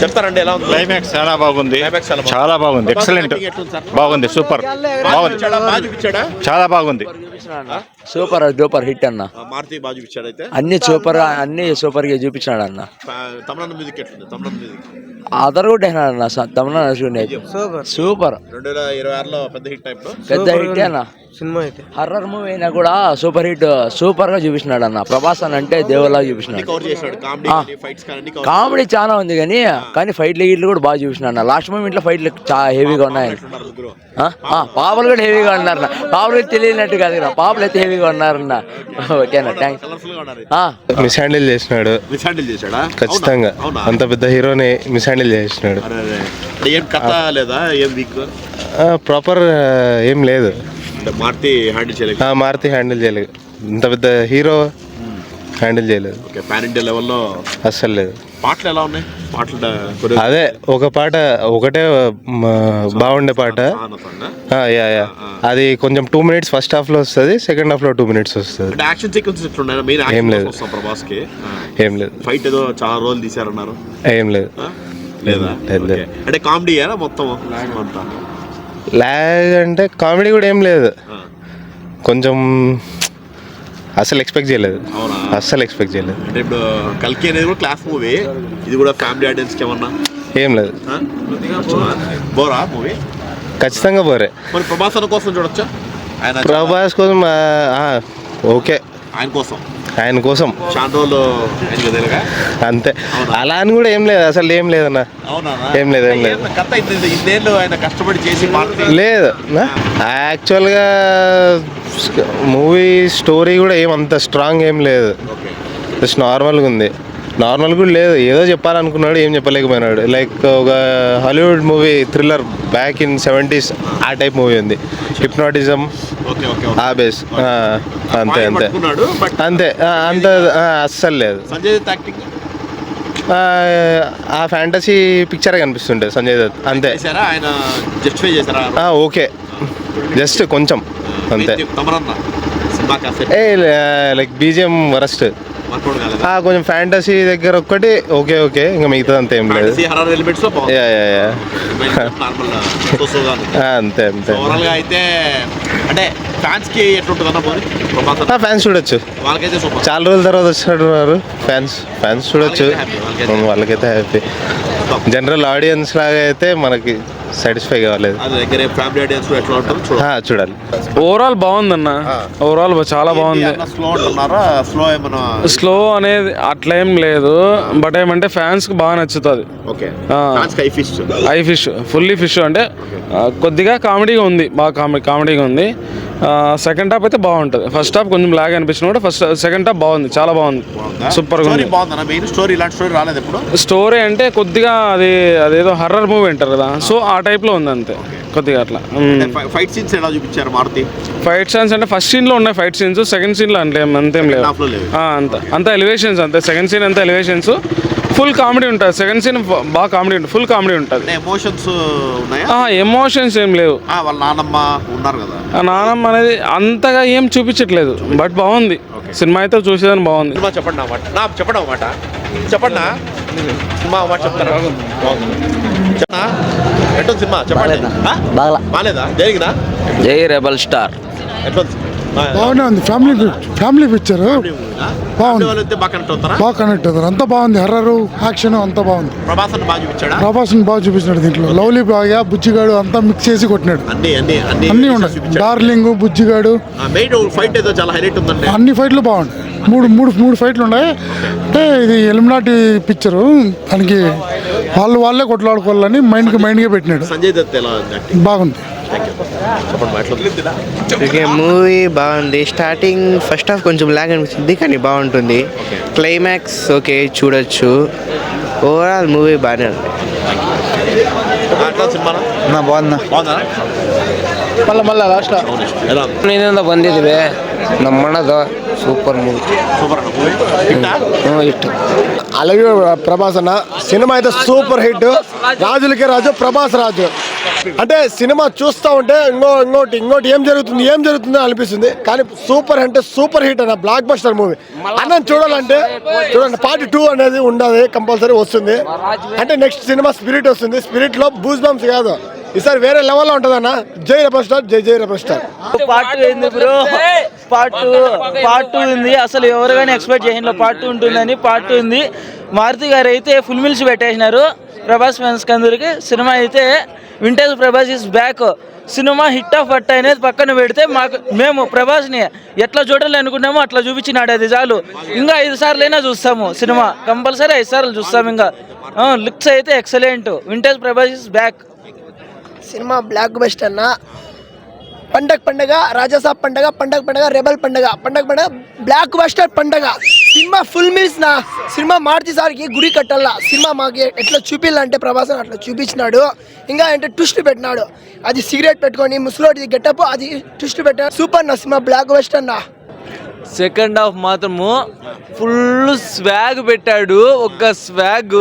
చెప్తారండి ఎలా ఉంది క్లైమాక్స్ చాలా బాగుంది, చాలా బాగుంది, ఎక్సలెంట్, బాగుంది, సూపర్, బాగుంది, చాలా బాగుంది, సూపర్ డూపర్ హిట్ అన్న. మారుతి బాగా చూపించాడు అయితే అన్ని సూపర్ గా చూపించాడు అన్న. తమిళ మ్యూజిక్ ఎట్లుంది? తమిళ మ్యూజిక్ అదర్ కూడా అన్న తమిళ సూపర్ 2026లో పెద్ద హిట్ అన్న. సినిమా అయితే హర్రర్ మూవీ అయినా కూడా సూపర్ గా చూపించినాడు అన్న. ప్రభాస్ అని అంటే దేవుళ్ళగా చూపించినాడు. కామెడీ చాలా ఉంది కానీ ఫైట్లు గిట్లు కూడా బాగా చూపించినాడు అన్న. లాస్ట్ మూమెంట్ లో ఫైట్లు చాలా హెవీగా ఉన్నాయి. పాపలు కూడా హెవీగా ఉన్నారు. పాపలు తెలియనట్టు కాదు, పాపలు అయితే హెవీగా ఉన్నారన్న. ఓకేనా, థ్యాంక్స్. మిస్ హ్యాండిల్ చేసినాడు ఖచ్చితంగా. అంత పెద్ద హీరోని మిస్ హ్యాండిల్ చేసినాడు. ప్రాపర్ ఏం లేదు. మారుతి హ్యాండిల్ చేయలేదు. ఇంత పెద్ద హీరో హ్యాండిల్ చేయలేదు. పాన్ ఇండియా లెవెల్లో అస్సలు లేదు. పాటలు ఎలా ఉన్నాయి? అదే ఒక పాట ఒకటే బాగుండే పాట. అది కొంచెం 2 minutes ఫస్ట్ హాఫ్ లో వస్తుంది, సెకండ్ హాఫ్ లో 2 minutes వస్తుంది. ఏం లేదు, ఏం లేదు. ఫైట్ ఏదో చాలా రోజులు తీసారన్నారు. ఏం లేదు, లేదా? అంటే కామెడీ మొత్తం లాగ్ అంటే కామెడీ కూడా ఏం లేదు. కొంచెం అసలు ఎక్స్పెక్ట్ చేయలేదు. అంటే ఇప్పుడు కల్కి అనేది కూడా క్లాస్ మూవీ, ఇది కూడా ఫ్యామిలీ ఆడియన్స్ కి ఏమన్నా? ఏం లేదు. బోరా మూవీ? ఖచ్చితంగా బోరే. మరి ప్రభాస్ అన్న కోసం చూడొచ్చా? ప్రభాస్ కోసం ఓకే, ఆయన కోసం అంతే. అలా అని కూడా ఏం లేదు, అసలు ఏం లేదన్న. ఏం లేదు లేదు. యాక్చువల్గా మూవీ స్టోరీ కూడా ఏమంత స్ట్రాంగ్ ఏం లేదు, జస్ట్ నార్మల్గా ఉంది. నార్మల్ కూడా లేదు, ఏదో చెప్పాలనుకున్నాడు, ఏం చెప్పలేకపోయినాడు. లైక్ ఒక Hollywood movie thriller back in 70s ఆ టైప్ మూవీ ఉంది. హిప్నాటిజం ఆ బేస్, అంతే అంత అస్సలు లేదు. ఆ ఫ్యాంటసీ పిక్చర్ కనిపిస్తుండే సంజయ్ దత్, అంతే. ఓకే, జస్ట్ కొంచెం అంతే. లైక్ బీజిఎం వరస్ట్, కొంచెం ఫ్యాంటసీ దగ్గర ఒక్కటి ఓకే, ఇంకా మిగతా అంతా ఏం లేదు. అంతే. ఫ్యాన్స్ చూడొచ్చు, చాలా రోజుల తర్వాత వచ్చినట్టున్నారు. ఫ్యాన్స్ చూడొచ్చు, వాళ్ళకైతే హ్యాపీ. జనరల్ ఆడియన్స్ లాగా అయితే మనకి సాటిస్ఫై కాలేదు. చూడాలి. ఓవరాల్ బాగుందన్న, ఓవరాల్ చాలా బాగుంది. స్లో అనేది అట్లా ఏం లేదు, బట్ ఏమంటే ఫ్యాన్స్ కి బాగా నచ్చుతుంది. ఐ ఫిష్ ఫుల్లీ ఫిష్ అంటే కొద్దిగా కామెడీగా ఉంది, బాగా కామెడీగా ఉంది. సెకండ్ హాఫ్ అయితే బాగుంటుంది. ఫస్ట్ హాఫ్ కొంచెం లాగ్ అనిపించిన కూడా సెకండ్ హాఫ్ బాగుంది, చాలా బాగుంది, సూపర్గా ఉంది. స్టోరీ అంటే కొద్దిగా అదేదో హర్రర్ మూవీ అంటారు కదా, సో ఆ టైప్ లో ఉంది అంతే, కొద్దిగా అట్లా. ఫైట్ సీన్స్ ఎలా చూపించారు మారుతి? ఫైట్ సీన్స్ అంటే ఫస్ట్ సీన్ లో ఉన్నాయి ఫైట్ సీన్స్, సెకండ్ సీన్ లో అంతేం లేదు. అంత ఎలివేషన్స్ అంతే. సెకండ్ సీన్ అంతా ఎలివేషన్స్, ఫుల్ కామెడీ ఉంటుంది. సెకండ్ సీన్ బాగా కామెడీ ఉంటుంది, ఫుల్ కామెడీ ఉంటుంది. ఎమోషన్స్ ఏం లేవు. వాళ్ళ నానమ్మ ఉన్నారు కదా, నానమ్మ అనేది అంతగా ఏం చూపించట్లేదు, బట్ బాగుంది సినిమా అయితే, చూసేదని బాగుంది. చెప్పండి సినిమా చెప్పండి. బాగాలేదా? జరిగినా జై రెబల్ స్టార్ ఎట్లా? బాగానే ఉంది. ఫ్యామిలీ పిక్చర్ బాగుంది, బాగా కనెక్ట్ అవుతారు. అంతా బాగుంది, హర్రర్ యాక్షన్ అంతా బాగుంది. ప్రభాస్ని బాగా చూపించినాడు దీంట్లో. లవ్లీ బాగా బుజ్జిగాడు అంతా మిక్స్ చేసి కొట్టినాడు. అన్ని ఉన్నాయి, డార్లింగ్, బుజ్జిగాడు, అన్ని ఫైట్లు బాగున్నాయి. మూడు ఫైట్లు ఉన్నాయి. అంటే ఇది ఎలిమినాటి పిక్చరు, దానికి వాళ్ళే కొట్లాడుకోవాలని మైండ్గా పెట్టినాడు. బాగుంది. మూవీ బాగుంది. స్టార్టింగ్ ఫస్ట్ హాఫ్ కొంచెం లాగ్ అనిపిస్తుంది, కానీ బాగుంటుంది. క్లైమాక్స్ ఓకే, చూడొచ్చు. ఓవరాల్ మూవీ బాగానే ఉంది. ಮಲ್ಲ ಲಾಸ್ಟ್ ನೀನಿಂದ ಬಂದಿದ್ದೀವಿ ನಮ್ಮಣ್ಣದು ಸೂಪರ್ ಮೂವಿ. ಇಟ್ಟು అలాగే ప్రభాస్ అన్న సినిమా అయితే సూపర్ హిట్. రాజులకే రాజు, ప్రభాస్ రాజు. అంటే సినిమా చూస్తూ ఉంటే ఇంకోటి ఏం జరుగుతుందో అనిపిస్తుంది. కానీ సూపర్ అంటే సూపర్ హిట్ అన్న, బ్లాక్ బస్టర్ మూవీ. అన్నం చూడాలంటే చూడండి, పార్ట్ 2 అనేది ఉండదు, కంపల్సరీ వస్తుంది. అంటే నెక్స్ట్ సినిమా స్పిరిట్ వస్తుంది. స్పిరిట్ లో బూస్ బంప్స్ కాదు, ఈసారి వేరే లెవెల్లో ఉంటుంది అన్న. జై రెబల్ స్టార్, జై రెబల్ స్టార్. పార్ట్ ఏంది బ్రో, పార్ట్ 2 ఉంది. అసలు ఎవరు కానీ ఎక్స్పెక్ట్ చేసిన పార్ట్ 2 ఉంటుందని. పార్ట్ 2 ఉంది. మారుతి గారు అయితే ఫుల్ మిల్స్ పెట్టేసినారు ప్రభాస్ ఫ్యాన్స్ అందరికి. సినిమా అయితే vintage Prabhas is back. Cinema hit of పట్ట అనేది పక్కన పెడితే మేము ప్రభాస్ని ఎట్లా చూడాలి అనుకున్నామో అట్లా చూపించినాడు, అది చాలు. ఇంకా 5 సార్లైనా చూస్తాము సినిమా, కంపల్సరీ 5 సార్లు చూస్తాము. ఇంకా లుక్స్ అయితే excellent. Vintage Prabhas is back. Cinema block buster అన్న. పండగ రాజాసాబ్ పండగ రెబల్ పండగ బ్లాక్ బస్టర్ పండగ. సినిమా ఫుల్ మీల్స్ నా. సినిమా మారుతి సార్కి గుడి కట్టాల. సినిమా మాకు ఎట్లా చూపించాలంటే ప్రభాస్ అట్లా చూపించినాడు. ఇంకా అంటే ట్విస్ట్ పెట్టినాడు, అది సిగరెట్ పెట్టుకొని ముసలోడి గెటప్, అది ట్విస్ట్ పెట్టాడు. సూపర్ నా సినిమా, బ్లాక్ బస్టర్ నా. సెకండ్ హాఫ్ మాత్రము ఫుల్ స్వాగ్ పెట్టాడు. ఒక స్వాగ్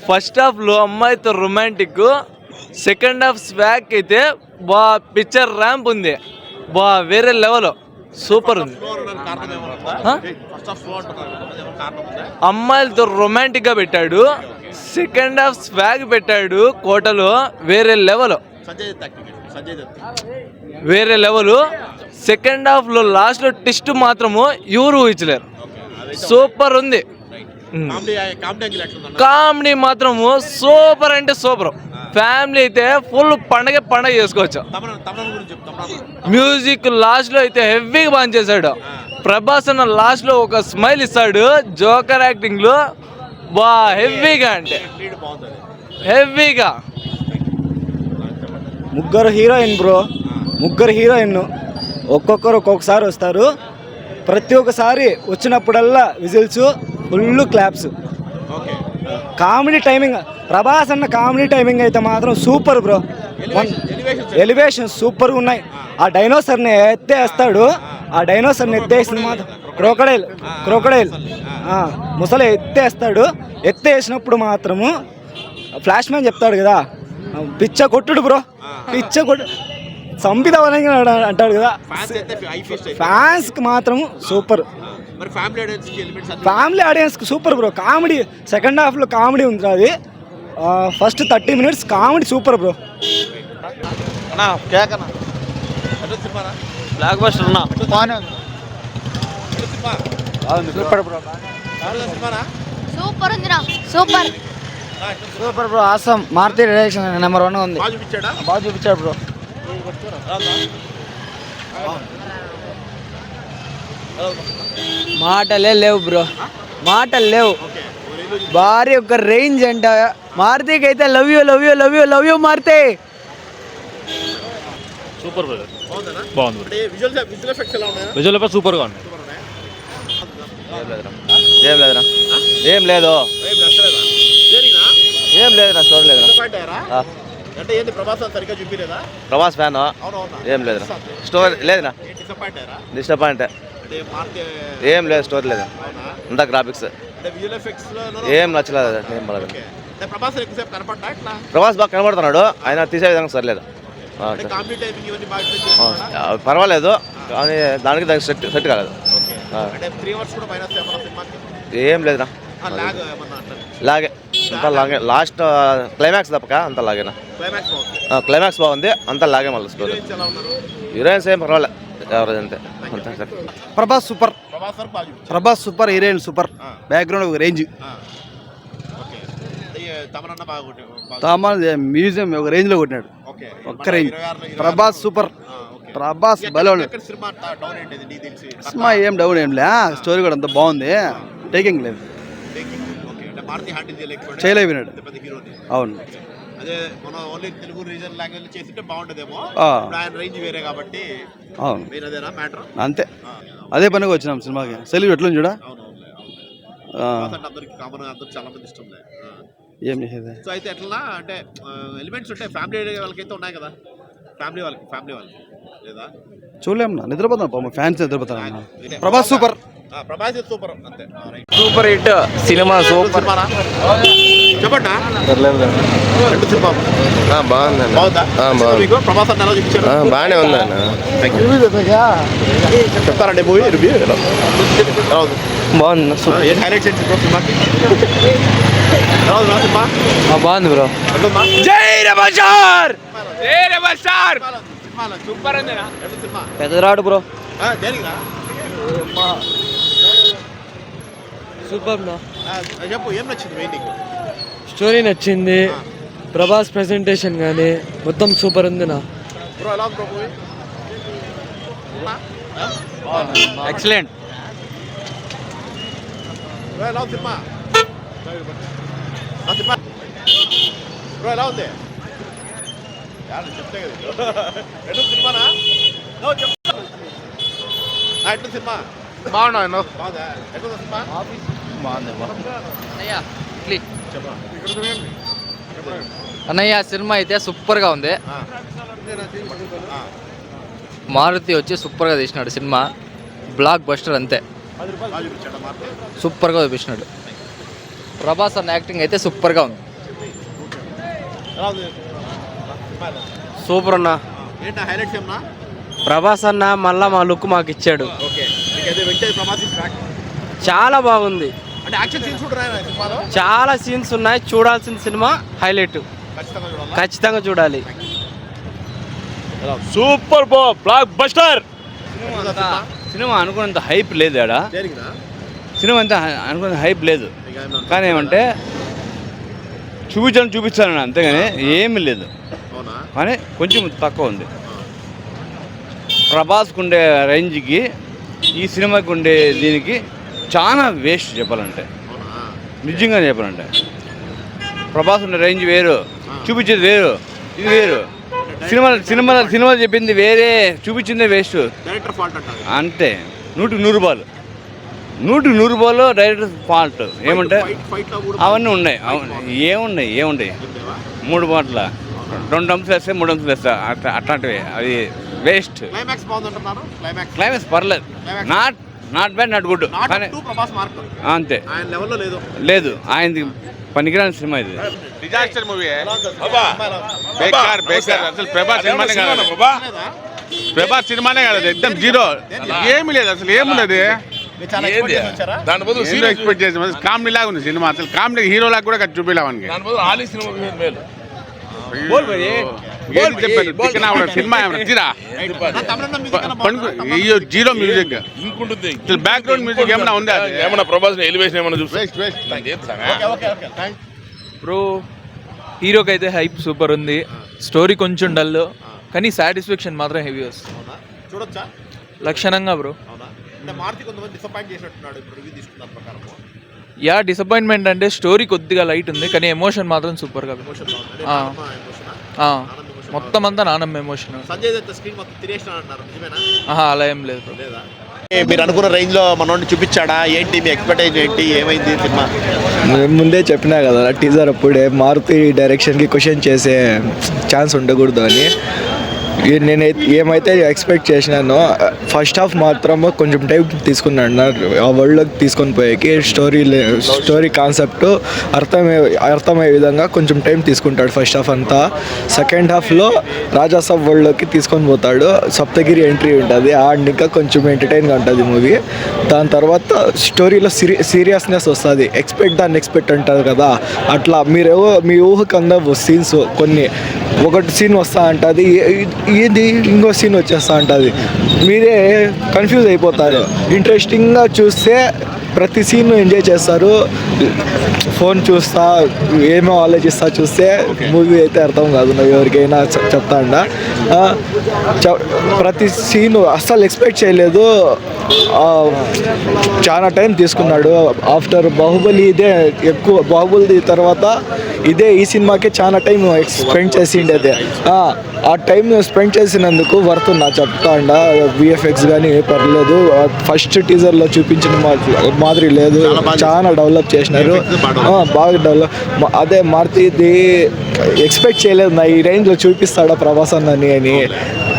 ఫస్ట్ హాఫ్లో అమ్మాయితో రొమాంటిక్, సెకండ్ హాఫ్ స్వాగ్ అయితే పిక్చర్ ర్యాంప్ ఉంది, వేరే లెవెల్, సూపర్ ఉంది. అమ్మాయిలతో రొమాంటిక్ గా పెట్టాడు, సెకండ్ హాఫ్ స్వాగ్ పెట్టాడు, కోటలో వేరే లెవెల్. సెకండ్ హాఫ్ లో లాస్ట్ లో ట్విస్ట్ మాత్రము ఎవరు ఊహించలేరు, సూపర్ ఉంది. కామెడీ మాత్రము సూపర్ అంటే సూపర్. ఫ్యామిలీ అయితే ఫుల్ పండగ చేసుకోవచ్చు. మ్యూజిక్ లాస్ట్ లో అయితే హెవీగా బాగా చేశాడు ప్రభాస్ అన్న. లాస్ట్ లో ఒక స్మైల్ ఇస్తాడు జోకర్ యాక్టింగ్ లో, హెవీగా అంటే హెవీగా. ముగ్గురు హీరోయిన్ ఒక్కొక్కరు ఒక్కొక్కసారి వస్తారు. ప్రతి ఒక్కసారి వచ్చినప్పుడల్లా whistles, full claps. Comedy timing, Prabhas అన్న కామెడీ టైమింగ్ అయితే మాత్రం సూపర్ బ్రో. ఎలివేషన్ సూపర్గా ఉన్నాయి. ఆ డైనోసర్ని ఎత్తేస్తాడు, ఆ డైనోసర్ని ఎత్తేసింది మాత్రం క్రోకడైల్ ముసలి ఎత్తేసినప్పుడు మాత్రము ఫ్లాష్ మ్యాన్ చెప్తాడు కదా, పిచ్చ కొట్టుడు బ్రో, సంపిదవని అంటాడు కదా. ఫ్యాన్స్కి మాత్రం సూపర్, ఫ్యామిలీ ఆడియన్స్కి సూపర్ బ్రో. కామెడీ సెకండ్ హాఫ్లో కామెడీ ఉంది, అది first 30 minutes comedy super bro. Blockbuster అన్న, super bro, super super bro. Awesome. Maruthi direction number 1 ఉంది, బాగా చూపించాడు బ్రో. మాటలే లేవు బ్రో, మాటలు లేవు. భారీ ఒక రేంజ్ అంట. మారుతికి అయితే లవ్ యూ మారుతి. సూపర్ బాగుంది. విజువల్ ఎఫెక్ట్స్ సూపర్గా ఉంది. ఏం లేదురా స్టోరీ లేదురా. ప్రభాస్ ఫ్యాన్ ఏం లేదురా, స్టోరీ లేదురా, డిసప్పాయింట్. ఏం లేదు, స్టోరీ లేదు, అంతా గ్రాఫిక్స్ ఏం నచ్చలేదు. ప్రభాస్ బాగా కనబడుతున్నాడు, ఆయన తీసే విధంగా సరిలేదు. పర్వాలేదు, కానీ దానికి సెట్ కాలేదు. ఏం లేదురా, లాగే అంతా లాగే. లాస్ట్ క్లైమాక్స్ తప్పక అంతా లాగేనా. క్లైమాక్స్ బాగుంది, అంతా లాగే. మళ్ళీ స్టోరీ హీరోయిన్స్ ఏం పర్వాలేదు, ఎవరేజ్ అంతే. Prabhas super, heroine super, background ఒక రేంజ్. మ్యూజియం ఒక రేంజ్ లో కొట్టినాడు, ఒక్క రేంజ్. ప్రభాస్ సూపర్, ప్రభాస్ బలవాడు. సినిమా ఏం డౌన్ ఏం లే, స్టోరీ కూడా అంత బాగుంది, టేకింగ్ లేదు, చేయలేవినాడు. అవును, అంతే. అదే పనిగా వచ్చినాం సినిమాకి. సెలవు ఎట్లా చూడా, ఏం చేసేది. సో అయితే ఎట్లా అంటే ఎలిమెంట్స్ ఉంటాయి ఫ్యామిలీ వాళ్ళకైతే ఉన్నాయి కదా, ఫ్యామిలీ వాళ్ళకి లేదా చూడలేము, నిద్రపోతాం ఫ్యాన్స్ నిద్రపోతాను. ప్రభాస్ సూపర్, ప్రభాస్ సూపర్ అంతే. సూపర్ హిట్ సినిమా, సూపర్. చెప్పండి రెండు సినిమా బాగుందన్న బాగుందా బాగుంది. మీకు ప్రభాస్ అన్న ఎలా చూపించారు బాగానే ఉందన్న. చెప్తారండి మూవీ రివ్యూ ఎలా ఉంది బాగుంది ఏం హైలైట్స్ ఏంటి బ్రో సినిమాకి ఎలా ఉంది సినిమా బాగుంది బ్రో. జై రెబల్ స్టార్ సూపర్ ఉంది సినిమా పెద్దరాడు బ్రో. దేనికిరా సూపర్ బ్రో. చెప్పు ఏం నచ్చింది మెయిన్ నీకు స్టోరీ నచ్చింది, ప్రభాస్ ప్రెజెంటేషన్ కానీ మొత్తం సూపర్ ఉంది నా. బ్రో ఎలా ఉంది బ్రో మూవీ ఎక్సలెంట్. బ్రో ఎలా ఉంది సినిమా బ్రో ఎలా ఉంది చెప్తే కదా ఎటు సినిమానా చెప్తా ఎటు సినిమా బాగున్నా బాగుందా ఎటు సినిమా అన్నయ్య సినిమా అయితే సూపర్గా ఉంది. మారుతి వచ్చి సూపర్గా తీసినాడు సినిమా, బ్లాక్ బస్టర్ అంతే, సూపర్గా చూపించినాడు. ప్రభాస్ అన్న యాక్టింగ్ అయితే సూపర్గా ఉంది. సూపర్ అన్న. ఏంటా హైలైట్స్ ఏమన్నా ప్రభాస్ అన్న మళ్ళా మా లుక్ మాకు ఇచ్చాడు. ఓకే మీకైతే వెంకటేష్ ప్రభాస్ బ్యాక్ చాలా బాగుంది. అంటే యాక్షన్ సీన్స్ కూడా సినిమాలో చాలా సీన్స్ ఉన్నాయి, చూడాల్సిన సినిమా హైలైట్, ఖచ్చితంగా చూడాలా ఖచ్చితంగా చూడాలి. Super block buster. సినిమా అనుకున్నంత హైప్ లేదు ఆడ. దేనికిరా సినిమా అంతా అనుకున్నంత హైప్ లేదు, కానీ ఏమంటే చూపించాను అంతేగాని ఏమీ లేదు, అవునా కానీ కొంచెం తక్కువ ఉంది. ప్రభాస్కు ఉండే రేంజ్కి ఈ సినిమాకి ఉండే దీనికి చాలా వేస్ట్ చెప్పాలంటే, నిజంగా చెప్పాలంటే. ప్రభాస్ ఉండే రేంజ్ వేరు, చూపించేది వేరు, ఇది వేరు. సినిమాలు చెప్పింది వేరే, చూపించిందే వేస్ట్ డైరెక్టర్ ఫాల్ట్ అంటారు అంతే. 100 రూపాయలు డైరెక్టర్ ఫాల్ట్. ఏమంటే ఫైట్ లో కూడా అవన్నీ ఉన్నాయి. ఏమున్నాయి 3 మాటల 2 అంశాలు వేస్తే 3 అంశాలు వేస్తా, అట్లాంటివి అది వేస్ట్. క్లైమాక్స్ బాగుందంటున్నారు క్లైమాక్స్ పర్లేదు, నాట్ బ్యాడ్ నాట్ గుడ్, కానీ ప్రభాస్ మార్క్ అంతే, ఆయన లెవెల్లో లేదు ఆయనది పనికిరాని సినిమా ఇది. Disaster movie. బేకార్ అసలు ప్రభాస్ సినిమానే కాదు, ప్రభాస్ సినిమానే కాదు, ఎక్దమ్ జీరో, ఏమి లేదు అసలు, ఏమున్నది దాని బదులు హీరో ఎక్స్పెక్ట్ చేసి కామెడీ లాగా ఉంది సినిమా, అసలు కామెడీ హీరో లాగా కూడా చూపించలేవానికి. సినిమా జీరో మ్యూజిక్, బ్యాక్గ్రౌండ్ మ్యూజిక్ ఏమైనా ఉందా? ఏమన్నా ప్రభాస్ ఎలివేషన్ ఏమన్నా చూస్తే బ్రో హీరోకి అయితే హైప్ సూపర్ ఉంది, స్టోరీ కొంచెం డల్, కానీ సాటిస్ఫాక్షన్ మాత్రం హెవీ వస్తుంది. చూడొచ్చా లక్షణంగా బ్రో. మారుతి కొంతమంది డిసప్పాయింట్ చేసినట్టున్నాడు ఇప్పుడు రివ్యూ తీసుకున్న ప్రకారం. యా డిసప్పాయింట్మెంట్ అంటే స్టోరీ కొద్దిగా లైట్ ఉంది, కానీ ఎమోషన్ మాత్రం సూపర్గా. మొత్తం అంతా నానమ్మ ఎమోషన్. సంజయ్ దత్ స్క్రీన్ మొత్తం తినేసినా అంటారు, నిజమేనా? అలా ఏం లేదు. లేదా మీరు అనుకున్న రేంజ్ లో మనోడిని చూపించాడా ఏంటి, మీ ఎక్స్పెక్టేషన్ ఏంటి, ఏమైంది సినిమా? ముందే చెప్పినా కదా టీజర్ అప్పుడే, మారుతి డైరెక్షన్కి క్వశ్చన్ చేసే ఛాన్స్ ఉండకూడదు అని. నేను ఏమైతే ఎక్స్పెక్ట్ చేసినానో ఫస్ట్ హాఫ్ మాత్రం కొంచెం టైం తీసుకున్నాడు ఆ వరల్డ్లోకి తీసుకొని పోయేకి. స్టోరీ కాన్సెప్ట్ అర్థమయ్యే విధంగా కొంచెం టైం తీసుకుంటాడు ఫస్ట్ హాఫ్ అంతా. సెకండ్ హాఫ్లో రాజాసాబ్ వరల్డ్లోకి తీసుకొని పోతాడు, సప్తగిరి ఎంట్రీ ఉంటుంది, ఇంకా కొంచెం ఎంటర్టైన్గా ఉంటుంది మూవీ. దాని తర్వాత స్టోరీలో సీరియస్నెస్ వస్తుంది, ఎక్స్పెక్ట్ అంటారు కదా, అట్లా మీ ఊహకు అందవు సీన్స్ కొన్ని. ఒకటి సీన్ వస్తూ ఉంటుంది, ఇది ఇంకో సీన్ వచ్చేస్తూ ఉంటుంది, మీరే కన్ఫ్యూజ్ అయిపోతారు. ఇంట్రెస్టింగ్గా చూస్తే ప్రతి సీన్ ఎంజాయ్ చేస్తారు, ఫోన్ చూస్తా ఏమో ఆలోచిస్తా చూస్తే మూవీ అయితే అర్థం కాదు ఎవరికైనా చెప్తాండా. ప్రతి సీను అస్సలు ఎక్స్పెక్ట్ చేయలేదు, చాలా టైం తీసుకున్నాడు. ఆఫ్టర్ బాహుబలి ఇదే ఎక్కువ, బాహుబలి తర్వాత ఇదే ఈ సినిమాకి చాలా టైం స్పెండ్ చేసిండేది. ఆ టైం స్పెండ్ చేసినందుకు వర్త్ నా చెప్తాండా. విఎఫ్ఎక్స్ కానీ పర్లేదు, ఫస్ట్ టీజర్లో చూపించిన మాదిరి లేదు, చాలా డెవలప్ చేసినారు, బాగా డెవలప్. అదే మారుతిది ఎక్స్పెక్ట్ చేయలేదు నా ఈ రేంజ్లో చూపిస్తాడా ప్రభాస్ అన్నని అని.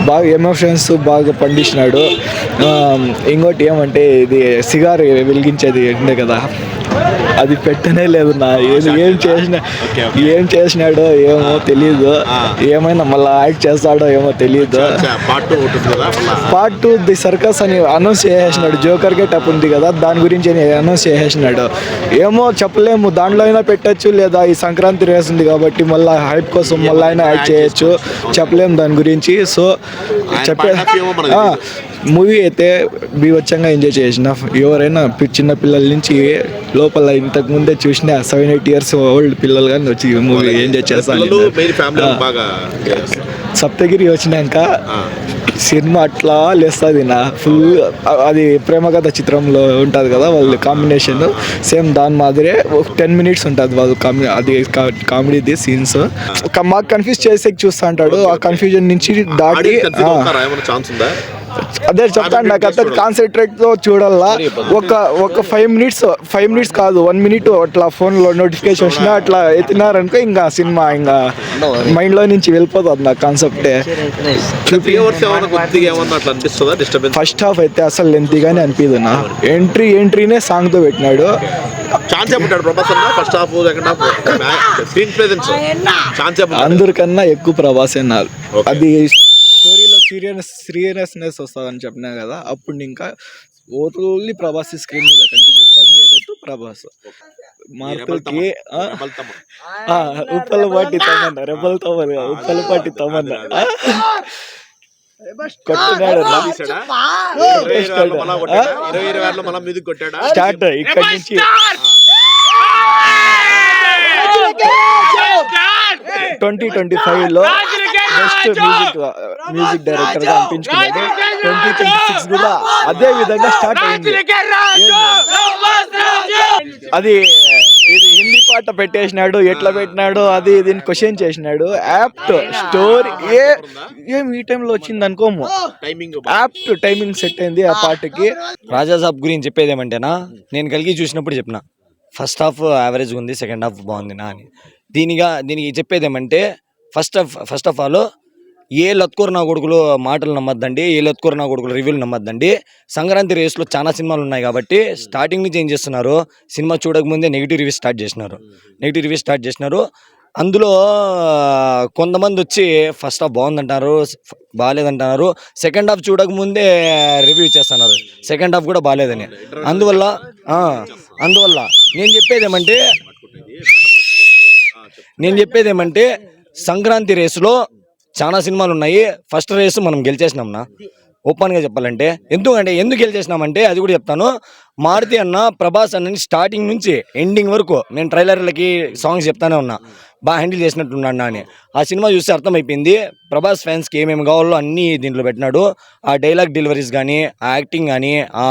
బాగా ఎమోషన్స్ బాగా పండించినాడు. ఇంకోటి ఏమంటే ఇది సిగార్ వెలిగించేది ఉండే కదా, అది పెట్టనే లేదు నా ఏం చేసినాడో ఏమో తెలీదు, ఏమైనా మళ్ళీ యాక్ట్ చేస్తాడో ఏమో తెలీదు. పార్ట్ 2 ది సర్కస్ అని అనౌన్స్ చేసేసినాడు, జోకర్ గెటప్ ఉంది కదా దాని గురించి అనౌన్స్ చేసేసినాడు. ఏమో చెప్పలేము, దాంట్లో అయినా పెట్టచ్చు, లేదా ఈ సంక్రాంతి రేస్ ఉంది కాబట్టి మళ్ళీ హైప్ కోసం మళ్ళీ అయినా యాడ్ చేయొచ్చు, చెప్పలేము దాని గురించి. సో మూవీ అయితే బీభత్సంగా ఎంజాయ్ చేసిన. ఎవరైనా చిన్న పిల్లల నుంచి లోపల ఇంతకు ముందే చూసిన 7-8 years ఓల్డ్ పిల్లలు కానీ వచ్చి మూవీ ఎంజాయ్ చేస్తాను. సప్తగిరి వచ్చినాక సినిమా అట్లా లేస్తుంది నా ఫుల్. అది ప్రేమ కథ చిత్రంలో ఉంటుంది కదా వాళ్ళు కాంబినేషన్, సేమ్ దాని మాదిరే 10 minutes ఉంటుంది వాళ్ళు అది కామెడీ సీన్స్. మాకు కన్ఫ్యూజ్ చేసే చూస్తా అంటాడు, ఆ కన్ఫ్యూజన్ నుంచి దాటి అదే చెప్తాను నాకు అంత కాన్సన్ట్రేట్ తో చూడాలా. ఒక 5 minutes కాదు 1 minute అట్లా ఫోన్ లో నోటిఫికేషన్ వచ్చినా అట్లా ఎత్తినారనుకో ఇంకా సినిమా ఇంకా మైండ్ లో నుంచి వెళ్ళిపోతుంది నా కాన్సెప్టే. ఫస్ట్ హాఫ్ అయితే అసలు లెంతీగానే అనిపిదు నా. ఎంట్రీనే సాంగ్ తో పెట్టినాడు. అందరికన్నా ఎక్కువ ప్రభాస్ అన్నారు. అది స్టోరీలో సీరియస్నెస్ వస్తుందని చెప్పినా కదా, అప్పుడు ఇంకా ఓన్లీ ప్రభాస్ స్క్రీన్ మీద కనిపించేస్తుంది. అదట్టు ప్రభాస్ మార్పులకి ఉప్పలపాటి తమన్నా, రెబల్ తమన్నా, ఉప్పలపాటి తమన్నా కొట్టినాడు. స్టార్ట్ ఇక్కడ నుంచి 2025లో బెస్ట్ మ్యూజిక్ డైరెక్టర్ గా అనిపించుకున్నాడు. 2026 కూడా అదే విధంగా స్టార్ట్ అయింది. అది ఇది హిందీ పాట పెట్టేసినాడు, ఎట్లా పెట్టినాడు అది దీన్ని క్వశ్చన్ చేసినాడు. యాప్ట్ స్టోరీ ఏం ఈ టైంలో వచ్చింది అనుకోము, యాప్ట్ టైమింగ్ సెట్ అయింది ఆ పాటకి. రాజాసాబ్ గురించి చెప్పేది ఏమంటేనా, నేను కలిగి చూసినప్పుడు చెప్పిన ఫస్ట్ హాఫ్ యావరేజ్గా ఉంది, సెకండ్ హాఫ్ బాగుంది నా అని. దీనికి చెప్పేది ఏమంటే ఫస్ట్ ఆఫ్ ఆల్ ఏ లత్కూర్ నా కొడుకులు మాటలు నమ్మద్దండి, ఏ లత్కూర్ నా కొడుకులు రివ్యూలు నమ్మద్దండి. సంక్రాంతి రేస్లో చాలా సినిమాలు ఉన్నాయి కాబట్టి స్టార్టింగ్ నుంచి ఏం చేస్తున్నారు, సినిమా చూడకముందే నెగిటివ్ రివ్యూ స్టార్ట్ చేసినారు. అందులో కొంతమంది వచ్చి ఫస్ట్ హాఫ్ బాగుందంటారు, బాగాలేదంటున్నారు. సెకండ్ హాఫ్ చూడకముందే రివ్యూ ఇచ్చేస్తున్నారు సెకండ్ హాఫ్ కూడా బాగాలేదని. అందువల్ల నేను చెప్పేది ఏమంటే సంక్రాంతి రేసులో చాలా సినిమాలు ఉన్నాయి. ఫస్ట్ రేసు మనం గెలిచేసినాంనా, ఓపెన్గా చెప్పాలంటే. ఎందుకు గెలిచేసినామంటే అది కూడా చెప్తాను. మారుతి అన్న, ప్రభాస్ అన్నని స్టార్టింగ్ నుంచి ఎండింగ్ వరకు నేను ట్రైలర్లకి సాంగ్స్ చెప్తానే ఉన్నా, బాగా హ్యాండిల్ చేసినట్టున్నాడు అని. ఆ సినిమా చూస్తే అర్థమైపోయింది ప్రభాస్ ఫ్యాన్స్కి ఏమేమి కావాలో అన్నీ దీంట్లో పెట్టినాడు. ఆ డైలాగ్ డెలివరీస్ కానీ, ఆ యాక్టింగ్ కానీ, ఆ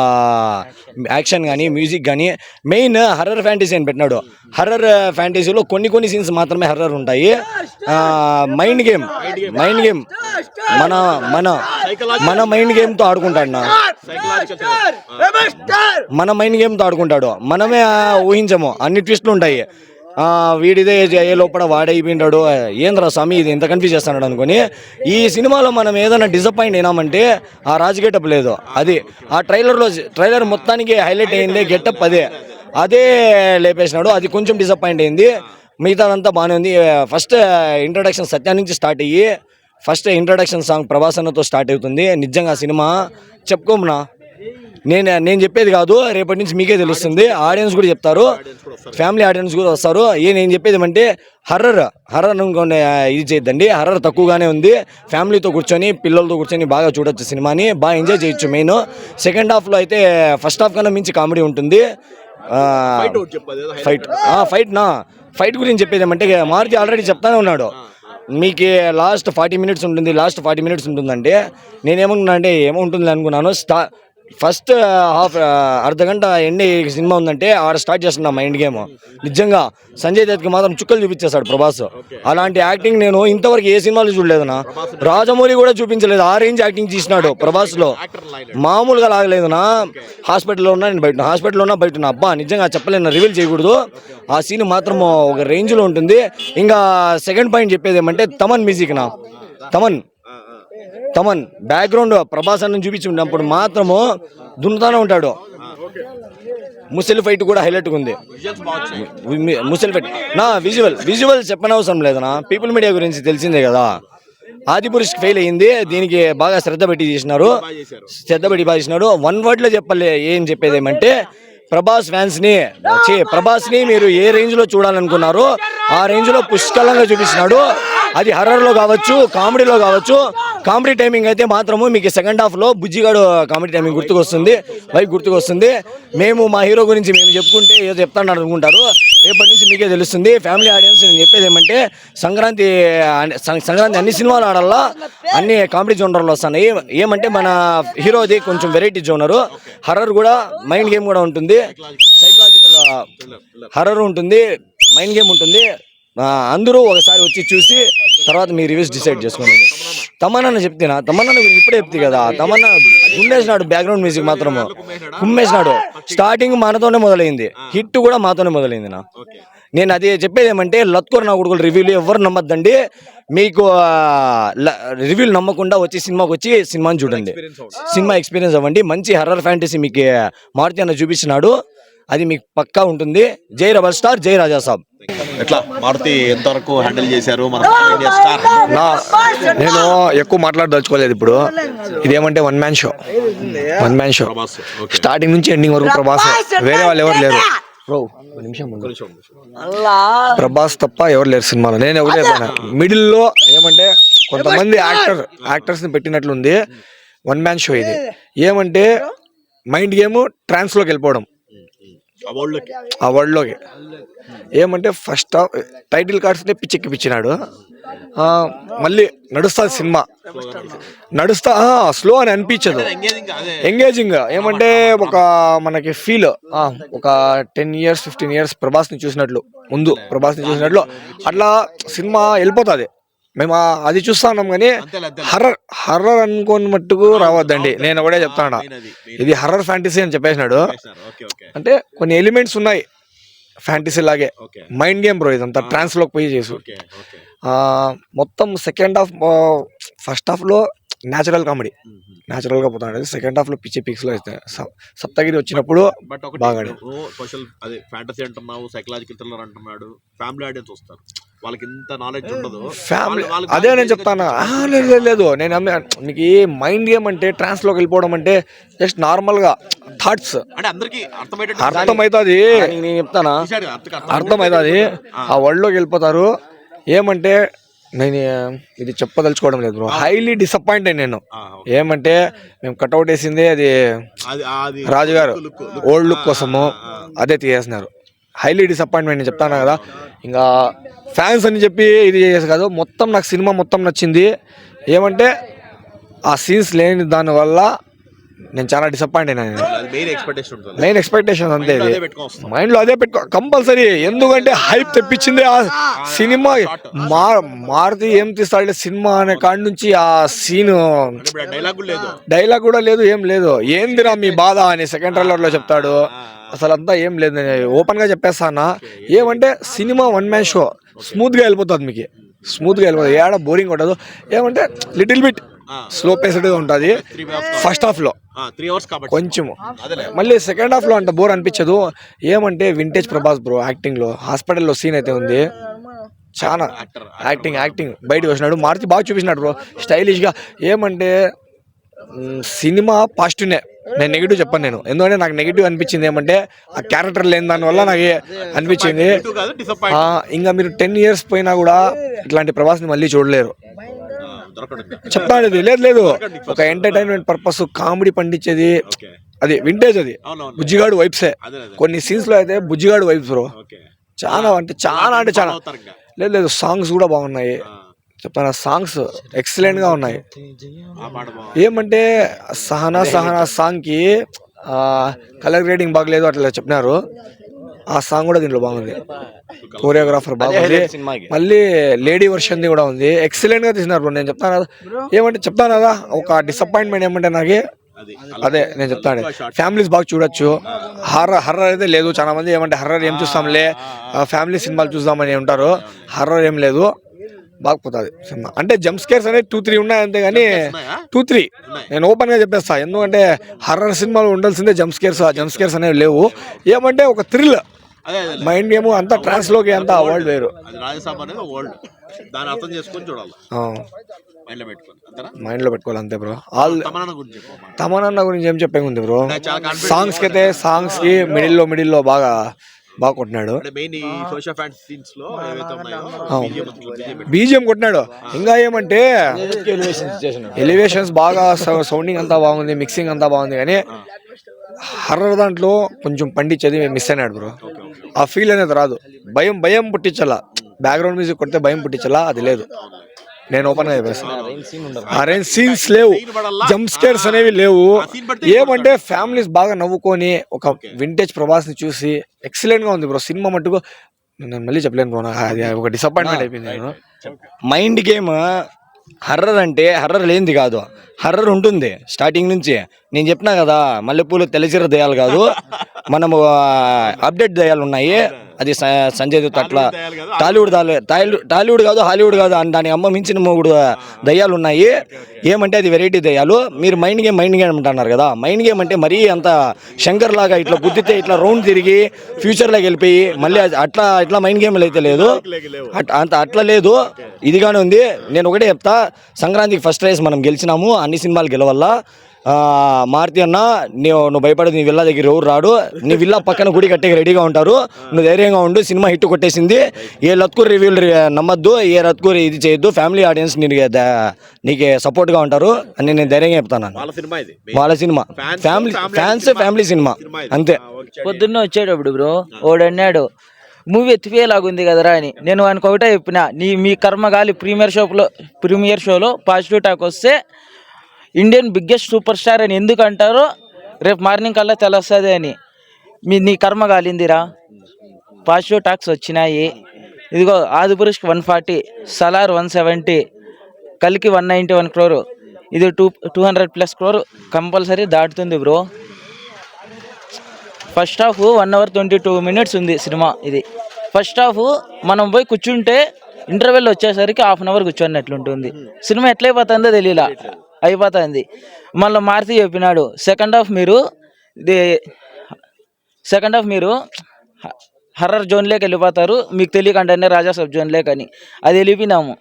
యాక్షన్ కానీ, మ్యూజిక్ కానీ, మెయిన్ హర్రర్ ఫ్యాంటసీ అని పెట్టినాడు. హర్రర్ ఫ్యాంటసీలో కొన్ని సీన్స్ మాత్రమే హర్రర్ ఉంటాయి. మైండ్ గేమ్ మన మైండ్ గేమ్తో ఆడుకుంటాడు నా, మన మైండ్ గేమ్తో ఆడుకుంటాడు. మనమే ఊహించము, అన్ని ట్విస్టులు ఉంటాయి. వీడిదే ఏ లోపల వాడైపోయినాడు, ఏంద్రా స్వామి ఇది ఎంత కన్ఫ్యూజ్ చేస్తున్నాడు అనుకుని. ఈ సినిమాలో మనం ఏదైనా డిసప్పాయింట్ అయినామంటే ఆ రాజు గెటప్ లేదు, అది ఆ ట్రైలర్ మొత్తానికి హైలైట్ అయింది గెటప్, అదే లేపేసినాడు. అది కొంచెం డిసప్పాయింట్ అయింది, మిగతాదంతా బాగానే ఉంది. ఫస్ట్ ఇంట్రడక్షన్ సత్యా నుంచి స్టార్ట్ అయ్యి ఫస్ట్ ఇంట్రడక్షన్ సాంగ్ ప్రభాస్ అన్నతో స్టార్ట్ అవుతుంది. నిజంగా సినిమా చెప్పుకోమునా, నేను చెప్పేది కాదు, రేపటి నుంచి మీకే తెలుస్తుంది, ఆడియన్స్ కూడా చెప్తారు, ఫ్యామిలీ ఆడియన్స్ కూడా వస్తారు. నేను చెప్పేది ఏమంటే హర్రర్ అనుకోండి, ఇది చేయొద్దండి, హర్రర్ తక్కువగానే ఉంది. ఫ్యామిలీతో కూర్చొని పిల్లలతో కూర్చొని బాగా చూడొచ్చు సినిమాని, బాగా ఎంజాయ్ చేయొచ్చు. మెయిన్ సెకండ్ హాఫ్లో అయితే ఫస్ట్ హాఫ్ కన్నా మించి కామెడీ ఉంటుంది. ఫైట్ గురించి చెప్పేది ఏమంటే మారుతి ఆల్రెడీ చెప్తానే ఉన్నాడు, మీకు లాస్ట్ 40 minutes ఉంటుందంటే నేనేమనుకున్నా అంటే ఏముంటుంది అనుకున్నాను. ఫస్ట్ హాఫ్ అర్ధగంట ఎండి సినిమా ఉందంటే ఆడ స్టార్ట్ చేస్తున్నా మైండ్ గేమ్. నిజంగా సంజయ్ దత్కి మాత్రం చుక్కలు చూపించేస్తాడు ప్రభాస్. అలాంటి యాక్టింగ్ నేను ఇంతవరకు ఏ సినిమాలో చూడలేదునా. రాజమౌళి కూడా చూపించలేదు, ఆ రేంజ్ యాక్టింగ్ చేసినాడు ప్రభాస్లో, మామూలుగా లాగలేదునా. హాస్పిటల్లో ఉన్నా బయట అబ్బా నిజంగా చెప్పలేను, రివీల్ చేయకూడదు. ఆ సీన్ మాత్రం ఒక రేంజ్లో ఉంటుంది. ఇంకా సెకండ్ పాయింట్ చెప్పేది ఏమంటే తమన్ మ్యూజిక్ నా, తమన్ బ్యాక్గ్రౌండ్ ప్రభాస్ అన్న చూపించినప్పుడు మాత్రము దున్నుతానే ఉంటాడు. ముసలి ఫైట్ కూడా హైలైట్గా ఉంది. ముసలి ఫైట్ నా విజువల్ చెప్పనవసరం లేదనా. పీపుల్ మీడియా గురించి తెలిసిందే కదా. ఆదిపురుష్ ఫెయిల్ అయ్యింది, దీనికి బాగా శ్రద్ధ పెట్టి చేసినారు. బాగా చేసినారు. వన్ వర్డ్ లో చెప్పలే ఏం చెప్పేది ఏమంటే ప్రభాస్ ఫ్యాన్స్ ని ప్రభాస్ ని మీరు ఏ రేంజ్ లో చూడాలనుకున్నారో ఆ రేంజ్ లో పుష్కలంగా చూపిస్తున్నాడు. అది హర్రర్ లో కావచ్చు, కామెడీలో కావచ్చు. కామెడీ టైమింగ్ అయితే మాత్రము మీకు సెకండ్ హాఫ్ లో బుజ్జిగాడు కామెడీ టైమింగ్ గుర్తుకొస్తుంది, వైఫ్ గుర్తుకొస్తుంది. మేము మా హీరో గురించి మేము చెప్పుకుంటే ఏదో చెప్తాను అనుకుంటారు, రేపటి నుంచి మీకే తెలుస్తుంది. ఫ్యామిలీ ఆడియన్స్ నేను చెప్పేది ఏమంటే సంక్రాంతి అన్ని సినిమాలు ఆడాలా, అన్ని కామెడీ జోనర్లు వస్తున్నాయి. ఏమంటే మన హీరోది కొంచెం వెరైటీ జోనరు, హర్రర్ కూడా, మైండ్ గేమ్ కూడా ఉంటుంది, సైకలాజికల్ హర్రర్ ఉంటుంది, మైండ్ గేమ్ ఉంటుంది. అందరూ ఒకసారి వచ్చి చూసి తర్వాత మీ రివ్యూస్ డిసైడ్ చేసుకోండి. తమన్నా చెప్తేనా, తమన్నా ఇప్పుడే చెప్తే కదా, తమన్నా గుమ్మేసినాడు. బ్యాక్గ్రౌండ్ మ్యూజిక్ మాత్రము గుమ్మేసినాడు. స్టార్టింగ్ మనతోనే మొదలైంది, హిట్ కూడా మాతోనే మొదలైంది. నేను అది చెప్పేది ఏమంటే లత్కోర్ నా కొడుకులు రివ్యూలు ఎవరు నమ్మద్దండి. మీకు రివ్యూలు నమ్మకుండా వచ్చి సినిమాకి వచ్చి సినిమాని చూడండి, సినిమా ఎక్స్పీరియన్స్ అవ్వండి. మంచి హర్రర్ ఫ్యాంటసీ మీకు మారుతి అన్న చూపించినాడు, అది మీకు పక్కా ఉంటుంది. జై రెబల్ స్టార్, జై రాజా సాబ్. ఎట్లా మారుతి ఎంతవరకు హ్యాండిల్ చేశారు? నేను ఎక్కువ మాట్లాడదలుచుకోలేదు ఇప్పుడు. ఇదేమంటే వన్ మ్యాన్ షో. స్టార్టింగ్ నుంచి ఎండింగ్ వరకు ప్రభాస్, వేరే వాళ్ళు ఎవరు లేరు. ప్రభాస్ తప్ప ఎవరు లేరు సినిమాలో. నేను ఎవరు లేరు. మిడిల్ లో ఏమంటే కొంతమంది యాక్టర్స్ ని పెట్టినట్లుంది. వన్ మ్యాన్ షో ఇది. ఏమంటే మైండ్ గేమ్ ట్రాన్స్ లోకి వెళ్ళిపోవడం, ఆ వరల్డ్ లోకి. ఏమంటే ఫస్ట్ టైటిల్ కార్డ్స్ పిచ్చెక్కిపించినాడు. మళ్ళీ నడుస్తుంది సినిమా, స్లో అని అనిపించదు, ఎంగేజింగ్. ఏమంటే ఒక మనకి ఫీల్ ఒక 10 years 15 years ప్రభాస్ని చూసినట్లు, ముందు ప్రభాస్ని చూసినట్లు అట్లా సినిమా వెళ్ళిపోతుంది. మేము అది చూస్తా ఉన్నాం కానీ హర్రర్ అనుకోని మట్టుకు రావద్దండి. నేను ఒకటే చెప్తాను, ఇది హర్రర్ ఫ్యాంటసీ అని చెప్పేసినాడు. అంటే కొన్ని ఎలిమెంట్స్ ఉన్నాయి ఫ్యాంటసీ లాగే. మైండ్ గేమ్ బ్రో ఇదంతా, ట్రాన్స్ లోకి పోయి చేసు. మొత్తం సెకండ్ హాఫ్, ఫస్ట్ హాఫ్ లో న్యాచురల్ కామెడీ, న్యాచురల్ గా పోతాడు. సెకండ్ హాఫ్ లో పిచ్చి పిక్స్ లో అయితే సప్తగిరి వచ్చినప్పుడు బాగా సోషల్ అదే ఫ్యాంటసీ అంటున్నావు, సైకలాజికల్ థ్రిల్లర్ అంటున్నాడు. ఫ్యామిలీ ఆడియన్స్ వస్తారు, వాళ్ళకి ఇంత నాలెడ్జ్ ఉండదు. ఫ్యామిలీ అదే నేను చెప్తాను. లేదు నేను మీకు మైండ్ గేమ్ అంటే ట్రాన్స్ లోకి వెళ్ళిపోవడం అంటే జస్ట్ నార్మల్ గా థాట్స్ అంటే అందరికి అర్థమవుతుంది. నేను చెప్తానా, అర్థమవుతుంది. ఆ వరల్డ్ లోకి వెళ్ళిపోతారు. ఏమంటే నేను ఇది చెప్పదలుచుకోవడం లేదు బ్రో. హైలీ డిసప్పాయింట్ అయ్యి నేను. ఏమంటే మేము కట్అవుట్ వేసింది అది రాజుగారు ఓల్డ్ లుక్ కోసము, అదే తీసేస్తున్నారు. హైలీ డిసప్పాయింట్మెంట్ నేను చెప్తాను కదా. ఇంకా ఫ్యాన్స్ అని చెప్పి ఇది చేసేది కాదు, మొత్తం నాకు సినిమా మొత్తం నచ్చింది. ఏమంటే ఆ సీన్స్ లేని దానివల్ల నేను చాలా డిసప్పాయింట్ అయినా. మెయిన్ ఎక్స్పెక్టేషన్ అంతే, మైండ్ లో అదే పెట్టుకో కంపల్సరీ. ఎందుకంటే హైప్ తెప్పించింది ఆ సినిమా. మారుతి ఏం తీస్తాడు సినిమా అనే కాడి నుంచి ఆ సీన్, డైలాగ్ కూడా లేదు, ఏం లేదు. ఏందిరా మీ బాధ అని సెకండ్ ట్రైలర్ లో చెప్తాడు. అసలు అంతా ఏం లేదు, ఓపెన్ గా చెప్పేస్తానా. ఏమంటే cinema one man show, smooth గా వెళ్ళిపోతుంది, మీకు స్మూత్ గా వెళ్ళిపోతుంది, ఏడా బోరింగ్ ఉండదు. ఏమంటే లిటిల్ బిట్ స్లో పేస్డ్ గా ఉంటుంది ఫస్ట్ హాఫ్ లో కొంచెం, మళ్ళీ సెకండ్ హాఫ్ లో అంత బోర్ అనిపించదు. ఏమంటే వింటేజ్ ప్రభాస్ బ్రో యాక్టింగ్ లో. హాస్పిటల్లో సీన్ అయితే ఉంది, చాలా యాక్టింగ్ బయటకు వచ్చినాడు. మారుతి బాగా చూపించినాడు బ్రో, స్టైలిష్ గా. ఏమంటే సినిమా పాజిటివ్నే, నేను నెగిటివ్ చెప్పాను నేను. ఎందుకంటే నాకు నెగిటివ్ అనిపించింది ఏమంటే ఆ క్యారెక్టర్ లేని దానివల్ల నాకు అనిపించింది. ఇంకా మీరు 10 years పోయినా కూడా ఇట్లాంటి ప్రభాస్ని మళ్ళీ చూడలేరు. చెప్తాను, లేదు ఒక ఎంటర్టైన్మెంట్ పర్పస్ కామెడీ పండించేది అది వింటేజ్, అది బుజ్జిగాడు వైబ్సే. కొన్ని సీన్స్ లో అయితే బుజ్జిగాడు వైబ్స్ బ్రో, చాలా అంటే చాలా. లేదు సాంగ్స్ కూడా బాగున్నాయి, చెప్తాను. సాంగ్స్ ఎక్సలెంట్ గా ఉన్నాయి. ఏమంటే సహనా సాంగ్ కి కలర్ గ్రేడింగ్ బాగలేదు అట్లా చెప్పినారు. ఆ సాంగ్ కూడా దీంట్లో బాగుంది, కోరియోగ్రాఫర్ బాగుంది. మళ్ళీ లేడీ వర్షన్ కూడా ఉంది, ఎక్సలెంట్ గా తీసినారు. నేను చెప్తాను కదా ఒక డిసప్పాయింట్మెంట్ ఏమంటే నాకు అదే నేను చెప్తాను. ఫ్యామిలీస్ బాగా చూడొచ్చు. హర్రర్ అయితే లేదు. చాలా మంది ఏమంటే హర్రర్ ఏం చూస్తాంలే, ఫ్యామిలీ సినిమాలు చూద్దామని ఉంటారు. హర్రర్ ఏం లేదు. బాగా పోతుంది సినిమా. అంటే జంప్ స్కేర్స్ అనేది 2-3 ఉన్నాయి అంతే కానీ 2-3 నేను ఓపెన్గా చెప్పేస్తా. ఎందుకంటే హర్రర్ సినిమాలు ఉండాల్సిందే జంప్ స్కేర్స్. ఆ జంప్ స్కేర్స్ అనేవి లేవు. ఏమంటే ఒక థ్రిల్ మైండ్ గేమ్ అంతా ట్రాన్స్లోకి అంతా వరల్డ్ వేరు. రాజసాబ్ అనేది వరల్డ్, దాన్ని అర్థం చేసుకొని చూడాలి, మైండ్లో పెట్టుకొని. మైండ్లో పెట్టుకోవాలి అంతే బ్రో. ఆల్ తమనన్న గురించి ఏం చెప్పే ఉంది బ్రో. సాంగ్స్కి అయితే సాంగ్స్కి మిడిల్లో బాగా కొట్టినాడు. బీజిఎం కొట్టినాడు. ఇంకా ఏమంటే ఎలివేషన్స్ బాగా, సౌండింగ్ అంతా బాగుంది, మిక్సింగ్ అంతా బాగుంది. కానీ హర్రర్ దాంట్లో కొంచెం పండించేది మిస్ అయినాడు బ్రో. ఆ ఫీల్ అనేది రాదు. భయం పుట్టించాలా, బ్యాక్గ్రౌండ్ మ్యూజిక్ కొడితే భయం పుట్టించాలా, అది లేదు. నేను ఓపెన్ గా చెప్పేస్తాను. ఆ రేంజ్ సీన్స్ లేవు, జంప్ స్కేర్స్ అనేవి లేవు. ఏమంటే ఫ్యామిలీస్ బాగా నవ్వుకొని ఒక వింటేజ్ ప్రభాస్ ని చూసి ఎక్సలెంట్ గా ఉంది బ్రో. సినిమా మట్టుకు నేను మళ్ళీ చెప్పలేను బ్రో, అది ఒక డిసప్పాయింట్మెంట్ అయిపోయింది. మైండ్ గేమ్ హర్రర్ అంటే హర్రర్ లేనిది కాదు, హర్రర్ ఉంటుంది స్టార్టింగ్ నుంచి. నేను చెప్పినా కదా, మల్లెపూలు తెల్లచీర దయాలు కాదు, మనము అప్డేట్ దయాలు ఉన్నాయి. అది సంజయ్ దత్ అట్లా టాలీవుడ్ కాదు, హాలీవుడ్ కాదు, దాని అమ్మ మించిన 3 దయ్యాలు ఉన్నాయి. ఏమంటే అది వెరైటీ దయ్యాలు. మీరు మైండ్ గేమ్ అంటున్నారు కదా, మైండ్ గేమ్ అంటే మరీ అంత శంకర్ లాగా ఇట్లా గుద్దితే ఇట్లా రౌండ్ తిరిగి ఫ్యూచర్లోకి వెళ్ళిపోయి మళ్ళీ అట్లా మైండ్ గేమ్లు అయితే లేదు, అట్లా లేదు. ఇదిగానే ఉంది. నేను ఒకటే చెప్తా, సంక్రాంతికి ఫస్ట్ రైజ్ మనం గెలిచినాము, అన్ని సినిమాలు గెలవల్లా. మారుతి అన్న, నువ్వు భయపడదు, నీ విల్లా దగ్గర ఎవరు రాడు, నీ విల్లా పక్కన గుడి కట్టేకి రెడీగా ఉంటారు, నువ్వు ధైర్యంగా ఉండు. సినిమా హిట్ కొట్టేసింది. ఏ లత్కూర్ రివ్యూలు నమ్మద్దు, ఏ రత్కూర్ ఇది చేయొద్దు. ఫ్యామిలీ ఆడియన్స్ నీకు సపోర్ట్గా ఉంటారు అని నేను ధైర్యంగా చెప్తాను. వాళ్ళ సినిమా ఫ్యామిలీ సినిమా అంతే. పొద్దున్న వచ్చేటప్పుడు బ్రో ఓడన్నాడు మూవీ ఎత్తిపోయేలాగుంది కదరా అని. నేను వానికి ఒకటే చెప్పిన, మీ కర్మగాలి ప్రీమియర్ షోలో పాజిటివ్ టాక్ వస్తే ఇండియన్ బిగ్గెస్ట్ సూపర్ స్టార్ అని ఎందుకు అంటారో రేపు మార్నింగ్ కల్లా తెలుస్తుంది అని. నీ కర్మ కాలిందిరా. పాజిటివ్ టాక్స్ వచ్చినాయి. ఇదిగో ఆదిపురుష్కి 140, సలార్ 170, కలికి 191 crore. ఇది 200+ crore కంపల్సరీ దాటుతుంది bro. First half 1 hour 22 minutes ఉంది సినిమా. ఇది ఫస్ట్ హాఫ్ మనం పోయి కూర్చుంటే ఇంటర్వెల్ వచ్చేసరికి 1/2 hour కూర్చోన్నట్లుంటుంది. సినిమా ఎట్లయిపోతుందో తెలియలా, అయిపోతుంది. మళ్ళీ మారుతి చెప్పినాడు సెకండ్ హాఫ్ మీరు హర్రర్ జోన్లోకి వెళ్ళిపోతారు, మీకు తెలియకుండానే రాజా సబ్ జోన్లోకి అని. అది వెళ్ళిపోయినాము.